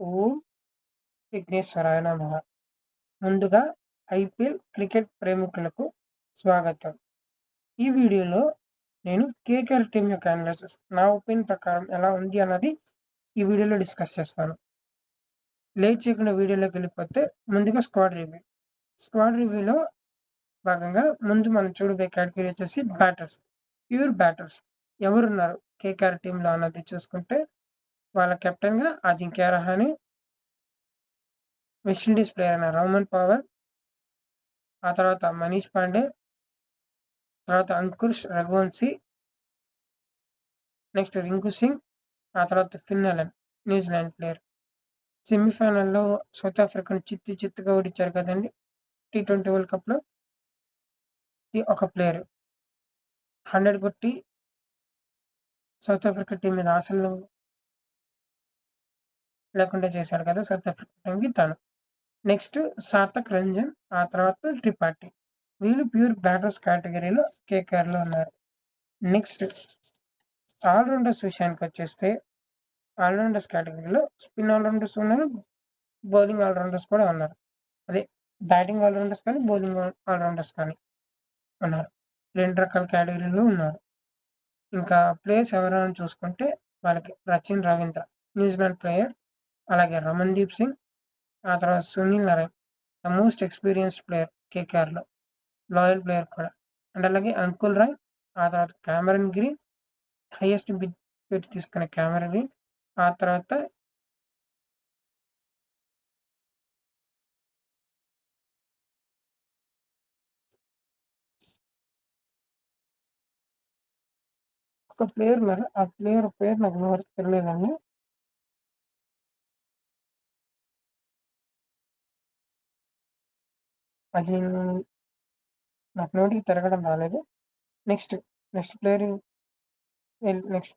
ఓం విఘ్నేశ్వరాయ నమః. ముందుగా IPL cricket ప్రేమికులకు స్వాగతం. ఈ వీడియోలో నేను కేకేఆర్ టీమ్ యొక్క అనాలిసిస్ నా ఒపీనియన్ ప్రకారం ఎలా ఉంది అన్నది ఈ వీడియోలో డిస్కస్ చేస్తాను. లేట్ చేయకుండా వీడియోలోకి వెళ్ళిపోతే ముందుగా స్క్వాడ్ రివ్యూలో భాగంగా ముందు మనం చూడబోయే కేటగిరీ వచ్చేసి బ్యాటర్స్, ప్యూర్ బ్యాటర్స్ ఎవరున్నారు కేకేఆర్ టీంలో అన్నది చూసుకుంటే వాళ్ళ కెప్టెన్గా అజింక్య రహానే, వెస్టిండీస్ ప్లేయర్ అయిన రోమన్ పవర్, ఆ తర్వాత మనీష్ పాండే, తర్వాత అంకుష్ రఘువంశీ, నెక్స్ట్ రింకు సింగ్, ఆ తర్వాత ఫిన్ అలెన్ న్యూజిలాండ్ ప్లేయర్. సెమీఫైనల్లో సౌత్ ఆఫ్రికాను చిత్తుగా ఓడించారు కదండి T20 వరల్డ్ కప్లో. ఒక ప్లేయర్ 100 కొట్టి సౌత్ ఆఫ్రికా టీం మీద ఆశలు లేకుండా చేశారు కదా సౌత్ ఆఫ్రికా టీంకి తను. నెక్స్ట్ సార్థక్ రంజన్, ఆ తర్వాత త్రిపాఠి. వీళ్ళు ప్యూర్ బ్యాటర్స్ కేటగిరీలో కేకేఆర్లో ఉన్నారు. నెక్స్ట్ ఆల్రౌండర్స్ విషయానికి వచ్చేస్తే ఆల్రౌండర్స్ కేటగిరీలో స్పిన్ ఆల్రౌండర్స్ ఉన్నారు, బౌలింగ్ ఆల్రౌండర్స్ కూడా ఉన్నారు. అదే బ్యాటింగ్ ఆల్రౌండర్స్ కానీ బౌలింగ్ ఆల్రౌండర్స్ కానీ ఉన్నారు. 2 రకాల కేటగిరీలో ఉన్నారు. ఇంకా ప్లేయర్స్ ఎవరైనా చూసుకుంటే వాళ్ళకి రచిన్ రవీంద్ర న్యూజిలాండ్ ప్లేయర్, అలాగే రమన్దీప్ సింగ్, ఆ తర్వాత Sunil Narine the most experienced player కేకేఆర్లో, లాయల్ ప్లేయర్ కూడా. అండ్ అలాగే అంకుల్ రాయ్, ఆ తర్వాత క్యామరన్ గ్రీన్, హైయెస్ట్ బిడ్ పెట్టి తీసుకునే క్యామరన్ గ్రీన్, ఆ తర్వాత ఒక ప్లేయర్ ఉన్నారు. ఆ ప్లేయర్ పేరు నాకు ఇంతవరకు తెలియదండి. అది నాకు నోటికి తిరగడం రాలేదు. నెక్స్ట్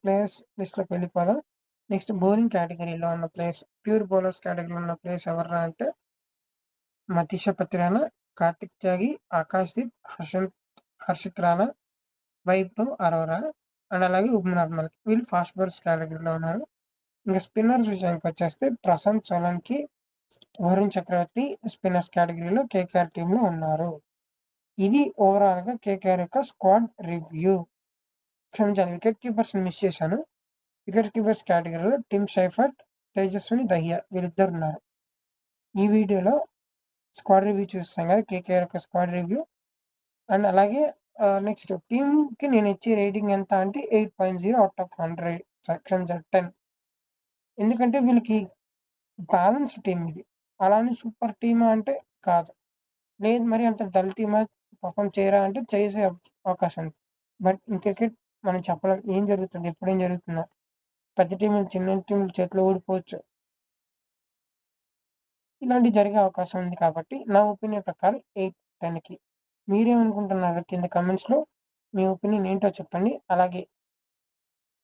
ప్లేయర్స్ లిస్ట్లోకి వెళ్ళిపోదాం. నెక్స్ట్ బౌలింగ్ కేటగిరీలో ఉన్న ప్లేయర్స్, ప్యూర్ బౌలర్స్ కేటగిరీలో ఉన్న ప్లేయర్స్ ఎవరా అంటే మతీష పత్రానా, కార్తిక్ త్యాగి, ఆకాశ్దీప్, హర్షిత్ రాణా, వైభవ్ అరోరా, అండ్ అలాగే ఉమ్రాన్ మలిక్. వీళ్ళు ఫాస్ట్ బౌలర్స్ కేటగిరీలో ఉన్నారు. ఇంకా స్పిన్నర్స్ విషయానికి వచ్చేస్తే ప్రశాంత్ సోలంకి, వరుణ్ చక్రవర్తి స్పిన్నర్స్ కేటగిరీలో కేకేఆర్ టీంలో ఉన్నారు. ఇది ఓవరాల్గా కేకేఆర్ యొక్క స్క్వాడ్ రివ్యూ. క్షమించాలి, వికెట్ కీపర్స్ మిస్ చేశాను. వికెట్ కీపర్స్ కేటగిరీలో టిమ్ షైఫర్ట్, తేజస్విని దహియా వీళ్ళిద్దరు ఉన్నారు. ఈ వీడియోలో స్క్వాడ్ రివ్యూ చూస్తాం కదా, కేకేఆర్ యొక్క స్క్వాడ్ రివ్యూ. అండ్ అలాగే నెక్స్ట్ టీమ్కి నేను ఇచ్చే రేటింగ్ ఎంత అంటే 8.0 అవుట్ ఆఫ్ 100, క్షమించాలి 10. ఎందుకంటే వీళ్ళకి బ్యాలెన్స్డ్ టీం ఇది. అలానే సూపర్ టీమా అంటే కాదు, లేదు మరి అంత డల్ టీమా పర్ఫామ్ చేయరా అంటే చేసే అవకాశం ఉంది. బట్ ఇన్ క్రికెట్ మనం చెప్పలేం ఏం జరుగుతుంది, ఎప్పుడు ఏం జరుగుతుందో. పెద్ద టీంలు చిన్న టీంలు చేతిలో ఓడిపోవచ్చు, ఇలాంటివి జరిగే అవకాశం ఉంది. కాబట్టి నా ఒపీనియన్ ప్రకారం 8-10కి. మీరేమనుకుంటున్నారు కింద కమెంట్స్లో మీ ఒపీనియన్ ఏంటో చెప్పండి. అలాగే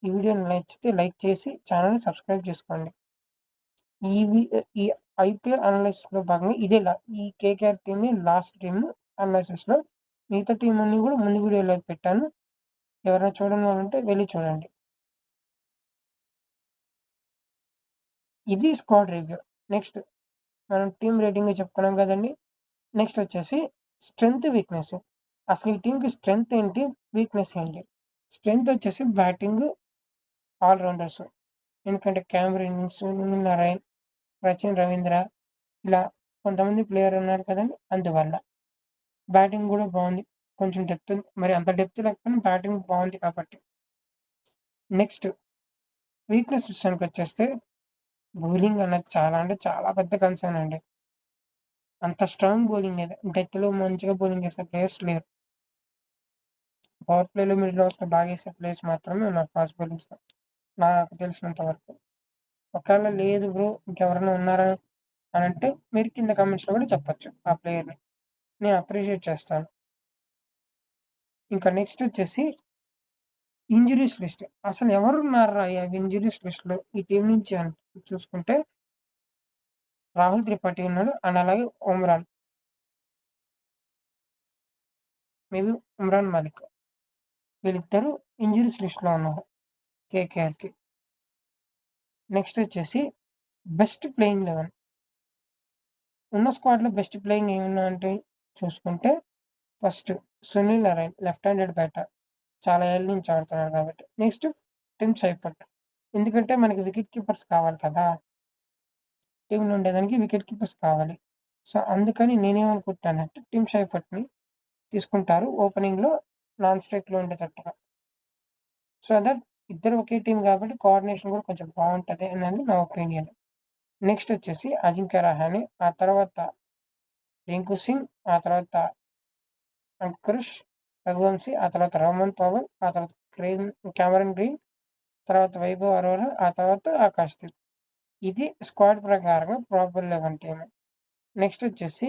ఈ వీడియోని నచ్చితే లైక్ చేసి ఛానల్ని సబ్స్క్రైబ్ చేసుకోండి. ఈ ఐపీఎల్ అనాలిసిస్లో భాగంగా ఈ కేకేఆర్ టీంని లాస్ట్ టీమ్ అనాలిసిస్లో. మిగతా టీం అన్ని కూడా ముందు వీడియోలో పెట్టాను, ఎవరైనా చూడని వాళ్ళంటే వెళ్ళి చూడండి. ఇది స్క్వాడ్ రివ్యూ. నెక్స్ట్ మనం టీం రేటింగ్ చెప్పుకున్నాం కదండి. నెక్స్ట్ వచ్చేసి స్ట్రెంగ్త్, వీక్నెస్. అసలు ఈ టీంకి స్ట్రెంగ్త్ ఏంటి, వీక్నెస్ ఏంటి? స్ట్రెంగ్త్ వచ్చేసి బ్యాటింగ్ ఆల్రౌండర్స్, ఎందుకంటే క్యామరన్, సునీల్ నారాయణ్, రచిన్ రవీంద్ర ఇలా కొంతమంది ప్లేయర్ ఉన్నారు కదండి, అందువల్ల. బ్యాటింగ్ కూడా బాగుంది, కొంచెం డెప్త్ ఉంది, మరి అంత డెప్త్ లేకపోయినా బ్యాటింగ్ బాగుంది కాబట్టి. నెక్స్ట్ వీక్నెస్ విషయానికి వచ్చేస్తే బౌలింగ్ అన్నది చాలా అంటే చాలా పెద్ద కన్సర్న్ అండి. అంత స్ట్రాంగ్ బౌలింగ్ లేదు, డెత్లో మంచిగా బౌలింగ్ చేసే ప్లేయర్స్ లేరు. పవర్ ప్లేలో మిడిల్ ఆర్డర్స్లో బాగా వేసే ప్లేయర్స్ మాత్రమే ఉన్నారు ఫాస్ట్ బౌలింగ్స్లో నాకు తెలిసినంత వరకు. ఒకవేళ లేదు బ్రో ఇంకెవరైనా ఉన్నారా అని అంటే మీరు కింద కమెంట్స్లో కూడా చెప్పచ్చు, ఆ ప్లేయర్ని నేను అప్రిషియేట్ చేస్తాను. ఇంకా నెక్స్ట్ వచ్చేసి ఇంజురీస్ లిస్ట్. అసలు ఎవరున్నారా ఇంజురీస్ లిస్ట్లో ఈ టీం నుంచి అని చూసుకుంటే రాహుల్ త్రిపాఠి ఉన్నాడు, అండ్ అలాగే ఉమ్రాన్ మలిక్. వీళ్ళిద్దరూ ఇంజురీస్ లిస్ట్లో ఉన్నారు కేకేఆర్కి. నెక్స్ట్ వచ్చేసి బెస్ట్ ప్లేయింగ్ 11 ఉన్న స్క్వాడ్‌లో బెస్ట్ ప్లేయింగ్ ఏమన్నా అంటే చూసుకుంటే first Sunil Narine left handed batter. చాలా ఏళ్ల నుంచి ఆడుతున్నాడు కాబట్టి. Next Tim Seifert. ఎందుకంటే మనకి వికెట్ కీపర్స్ కావాలి కదా! టీమ్‌లో ఉండేదానికి వికెట్ కీపర్స్ కావాలి. సో, అందుకని నేనేమనుకుంటానంటే టిమ్ సైఫర్ట్‌ని తీసుకుంటారు ఓపెనింగ్‌లో నాన్ స్ట్రైక్‌లో ఉండేటట్టుగా. సో దట్ ఇద్దరు ఒకే టీమ్ కాబట్టి కోఆర్డినేషన్ కూడా కొంచెం బావుంటది అనేది నా ఒపీనియన్. నెక్స్ట్ వచ్చేసి అజింక్య రహానే, ఆ తర్వాత రింకు సింగ్, ఆ తర్వాత అంకుష్ రఘువంశీ, ఆ తర్వాత రమణ్ పవన్, ఆ తర్వాత కెమెరన్ గ్రీన్, తర్వాత వైభవ్ అరోరా, ఆ తర్వాత ఆకాష్‌దీప్. ఇది స్క్వాడ్ ప్రకారంగా ప్రాబబుల్ 11 టీమ్. నెక్స్ట్ వచ్చేసి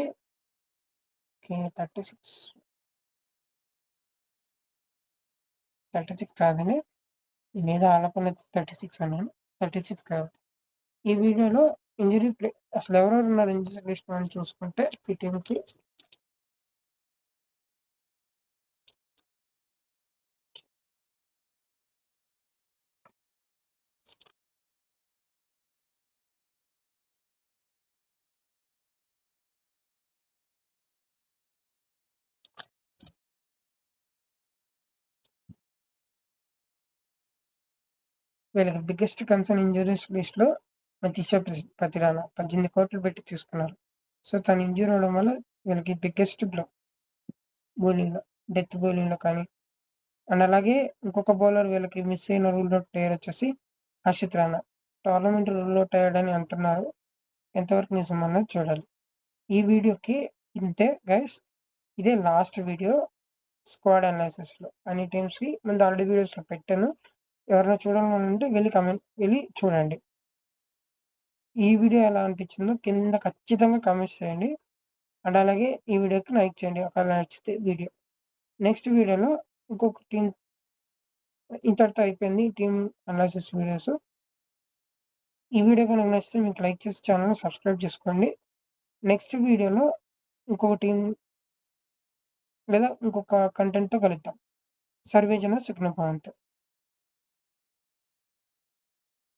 36 కాదండి. నేనేదో ఆలోపనలో 36 అన్నాను. 36 కాదు. ఈ వీడియోలో ఇంజరీ ప్లే అసలు ఎవరెవరున్నారు ఇంజరీ లిస్ట్‌లో అని చూసుకుంటే ఈ టీమ్‌కి వీళ్ళకి బిగ్గెస్ట్ కన్సర్న్ ఇంజూరీస్ లిస్ట్‌లో మతీషా పతిరానా 18,00,00,000 పెట్టి తీసుకున్నారు. సో, తను ఇంజ్యూర్ అవ్వడం వల్ల వీళ్ళకి బిగ్గెస్ట్ బ్లో బౌలింగ్‌లో. డెత్ బౌలింగ్‌లో కానీ అండ్ అలాగే ఇంకొక బౌలర్ వీళ్ళకి మిస్ అయిన రూల్ ఔట్ ప్లేయర్ వచ్చేసి Harshit Rana. Tournament rule out అయ్యాడని అంటున్నారు. ఎంతవరకు నిజం అన్నది చూడాలి. ఈ వీడియోకి ఇంతే గైస్. ఇదే లాస్ట్ వీడియో స్క్వాడ్ అనాలిసిస్‌లో. అన్ని టీమ్స్‌కి ముందు ఆల్రెడీ వీడియోస్‌లో పెట్టాను. ఎవరైనా చూడాలనుంటే వెళ్లి చూడండి. ఈ వీడియో ఎలా అనిపించిందో కింద ఖచ్చితంగా కామెంట్స్ చేయండి. అండ్ అలాగే ఈ వీడియోకి లైక్ చేయండి ఒకవేళ నచ్చితే వీడియో. నెక్స్ట్ వీడియోలో ఇంకొక టీమ్ ఇంతటితో అయిపోయింది టీమ్ అనాలిసిస్ వీడియోస్. ఈ వీడియో గనుక నచ్చితే మీకు లైక్ చేసి ఛానెల్‌ని సబ్స్క్రైబ్ చేసుకోండి. నెక్స్ట్ వీడియోలో ఇంకొక టీమ్ లేదా ఇంకొక కంటెంట్‌తో కలుద్దాం. సర్వే జన సుఖినో భవంతు.